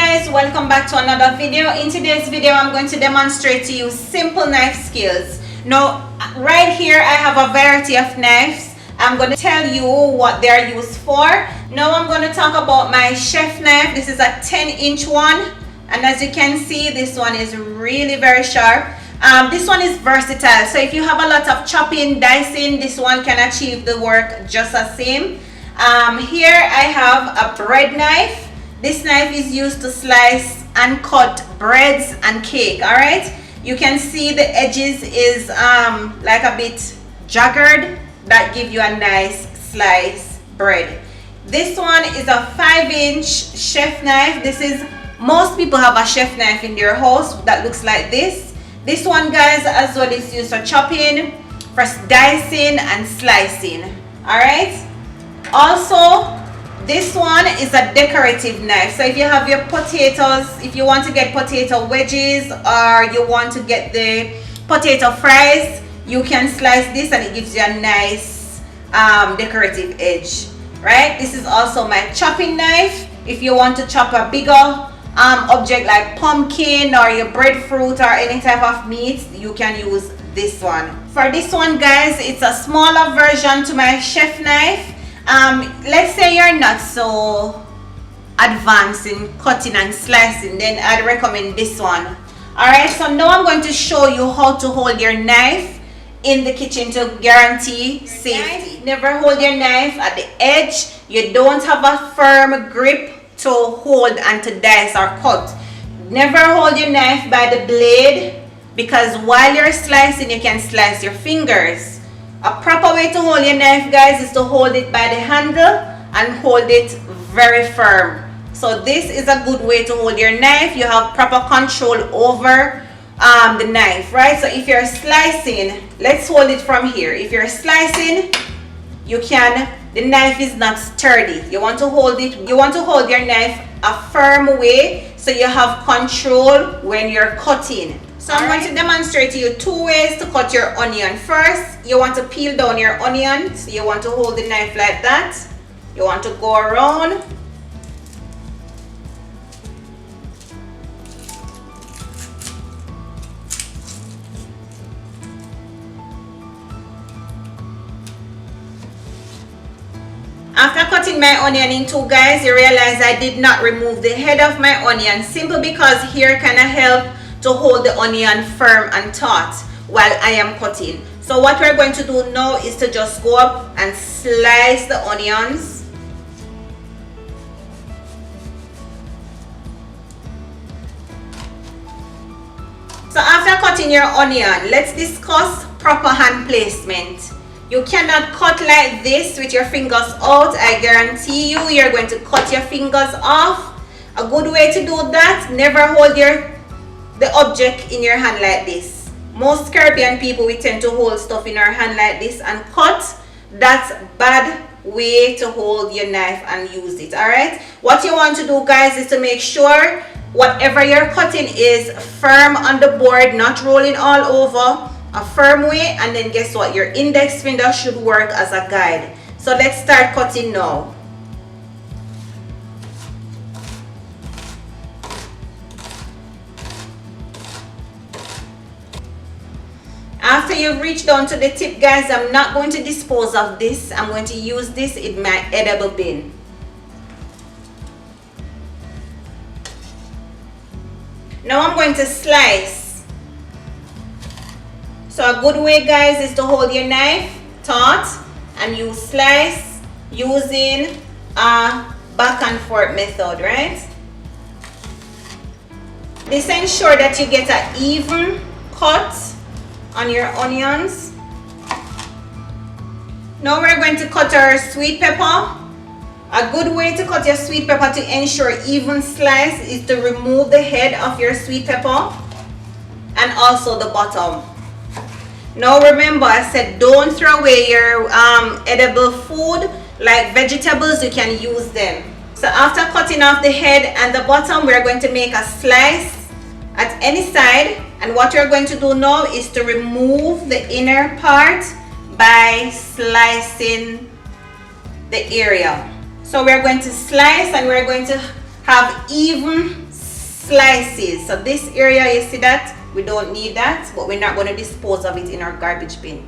guys, welcome back to another video. In today's video I'm going to demonstrate to you simple knife skills. Now right here I have a variety of knives. I'm going to tell you what they are used for. Now I'm going to talk about my chef knife. This is a 10-inch one, and as you can see, this one is really very sharp. This one is versatile, so if you have a lot of chopping, dicing, this one can achieve the work just the same. Here I have a bread knife. This knife is used to slice and cut breads and cake. All right, you can see the edges is like a bit jagged. That give you a nice slice bread. This one is a 5-inch chef knife. This is, most people have a chef knife in their house that looks like this. This one, guys, as well is used for chopping, for dicing and slicing. All right, also this one is a decorative knife. So if you have your potatoes, if you want to get potato wedges or you want to get the potato fries, you can slice this and it gives you a nice decorative edge, right? This is also my chopping knife. If you want to chop a bigger object like pumpkin or your breadfruit or any type of meat, you can use this one. For this one, guys, it's a smaller version to my chef knife. Let's say you're not so advanced in cutting and slicing, then I'd recommend this one. Alright, so now I'm going to show you how to hold your knife in the kitchen to guarantee safety. Never hold your knife at the edge. You don't have a firm grip to hold and to dice or cut. Never hold your knife by the blade, because while you're slicing you can slice your fingers. A proper way to hold your knife, guys, is to hold it by the handle and hold it very firm. So this is a good way to hold your knife. You have proper control over the knife, right? So if you're slicing, let's hold it from here. If you're slicing, you can, the knife is not sturdy. You want to hold it, you want to hold your knife a firm way so you have control when you're cutting. So I'm going to demonstrate to you 2 ways to cut your onion. First, you want to peel down your onion. So you want to hold the knife like that. You want to go around. After cutting my onion in two, guys, you realize I did not remove the head of my onion, simply because here kind of help to hold the onion firm and taut while I am cutting. So what we're going to do now is to just go up and slice the onions. So after cutting your onion, let's discuss proper hand placement. You cannot cut like this with your fingers out. I guarantee you, you're going to cut your fingers off. A good way to do that, never hold the object in your hand like this. Most Caribbean people, we tend to hold stuff in our hand like this and cut. That's bad way to hold your knife and use it. All right, what you want to do, guys, is to make sure whatever you're cutting is firm on the board, not rolling all over, a firm way. And then guess what, your index finger should work as a guide. So let's start cutting now. After you've reached down to the tip, guys, I'm not going to dispose of this. I'm going to use this in my edible bin. Now I'm going to slice. So a good way, guys, is to hold your knife taut and you slice using a back and forth method, right? This ensures that you get an even cut on your onions. Now we're going to cut our sweet pepper. A good way to cut your sweet pepper to ensure even slice is to remove the head of your sweet pepper and also the bottom. Now remember, I said don't throw away your edible food like vegetables. You can use them. So after cutting off the head and the bottom, we're going to make a slice at any side. And what you're going to do now is to remove the inner part by slicing the area. So we're going to slice and we're going to have even slices. So this area, you see that? We don't need that, but we're not going to dispose of it in our garbage bin.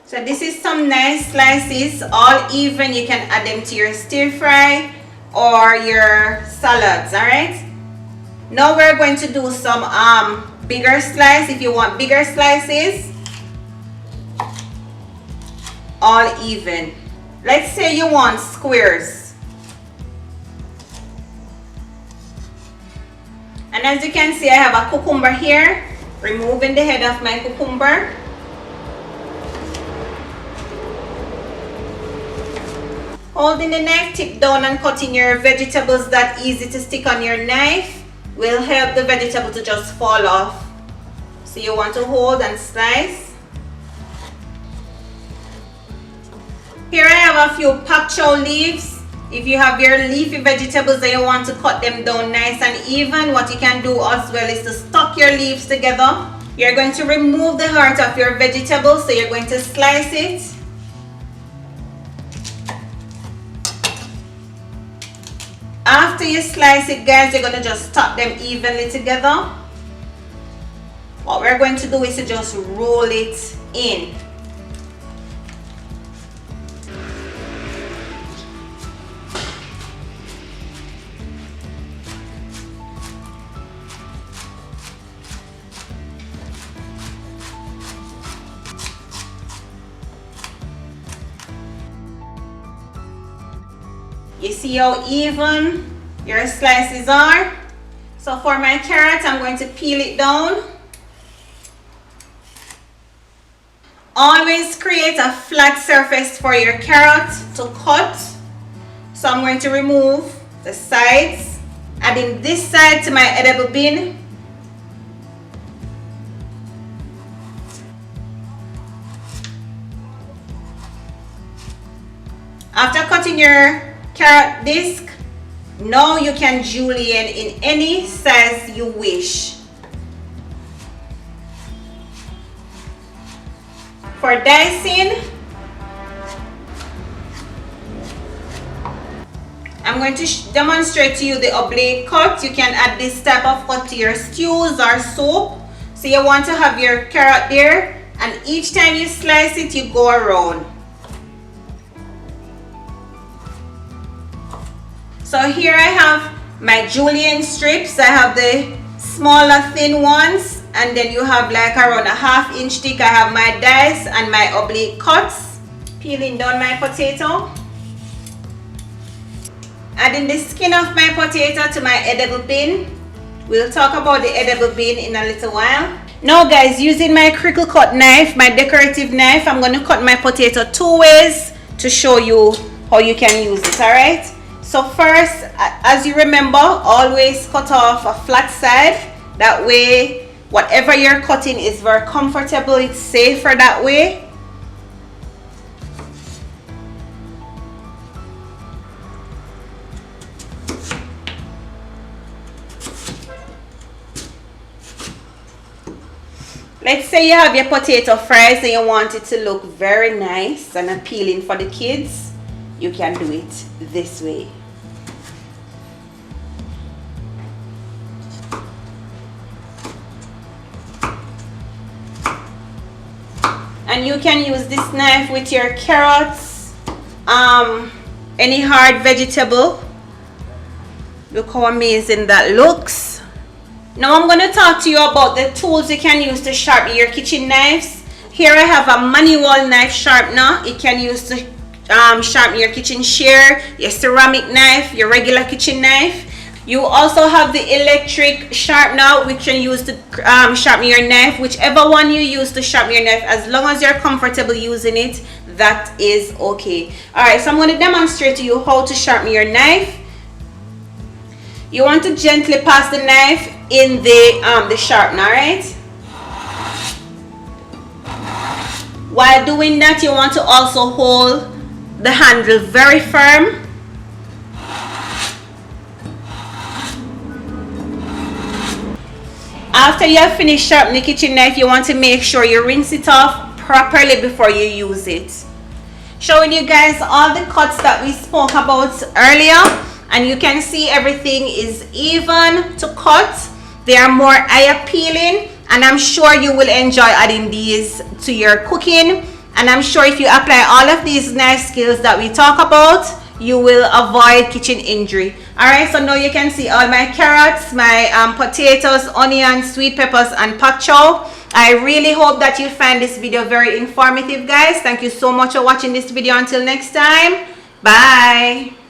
So this is some nice slices, all even. You can add them to your stir fry or your salads, alright? Now we're going to do some bigger slice. If you want bigger slices, all even. Let's say you want squares. And as you can see, I have a cucumber here. Removing the head of my cucumber. Holding the knife tip down and cutting your vegetables that easy to stick on your knife will help the vegetable to just fall off. So you want to hold and slice. Here I have a few pak chow leaves. If you have your leafy vegetables and you want to cut them down nice and even, what you can do as well is to stuck your leaves together. You're going to remove the heart of your vegetable, so you're going to slice it. After you slice it, guys, you're going to just stuck them evenly together. What we're going to do is to just roll it in. You see how even your slices are? So for my carrot, I'm going to peel it down. Always create a flat surface for your carrot to cut. So I'm going to remove the sides, adding this side to my edible bin. After cutting your carrot disc, now you can julienne in any size you wish. For dicing, I'm going to demonstrate to you the oblique cut. You can add this type of cut to your stews or soup. So you want to have your carrot there, and each time you slice it, you go around. So here I have my julienne strips. I have the smaller thin ones, and then you have like around a ½ inch thick. I have my dice and my oblique cuts. Peeling down my potato. Adding the skin of my potato to my edible bin. We'll talk about the edible bin in a little while. Now guys, using my crinkle cut knife, my decorative knife, I'm going to cut my potato 2 ways to show you how you can use it, alright? So first, as you remember, always cut off a flat side. That way, whatever you're cutting is very comfortable. It's safer that way. Let's say you have your potato fries and you want it to look very nice and appealing for the kids. You can do it this way. And you can use this knife with your carrots, any hard vegetable. Look how amazing that looks. Now I'm going to talk to you about the tools you can use to sharpen your kitchen knives. Here I have a manual knife sharpener. It can use to sharpen your kitchen shear, your ceramic knife, your regular kitchen knife. You also have the electric sharpener, which you can use to sharpen your knife. Whichever one you use to sharpen your knife, as long as you're comfortable using it, that is okay. Alright, so I'm going to demonstrate to you how to sharpen your knife. You want to gently pass the knife in the sharpener, alright? While doing that, you want to also hold the handle very firm. After you have finished sharpening the kitchen knife, you want to make sure you rinse it off properly before you use it. showing you guys all the cuts that we spoke about earlier, and you can see everything is even to cut. They are more eye appealing, and I'm sure you will enjoy adding these to your cooking. And I'm sure if you apply all of these knife skills that we talk about, you will avoid kitchen injury. Alright, so now you can see all my carrots, my potatoes, onions, sweet peppers, and pak chow. I really hope that you find this video very informative, guys. Thank you so much for watching this video. Until next time, bye.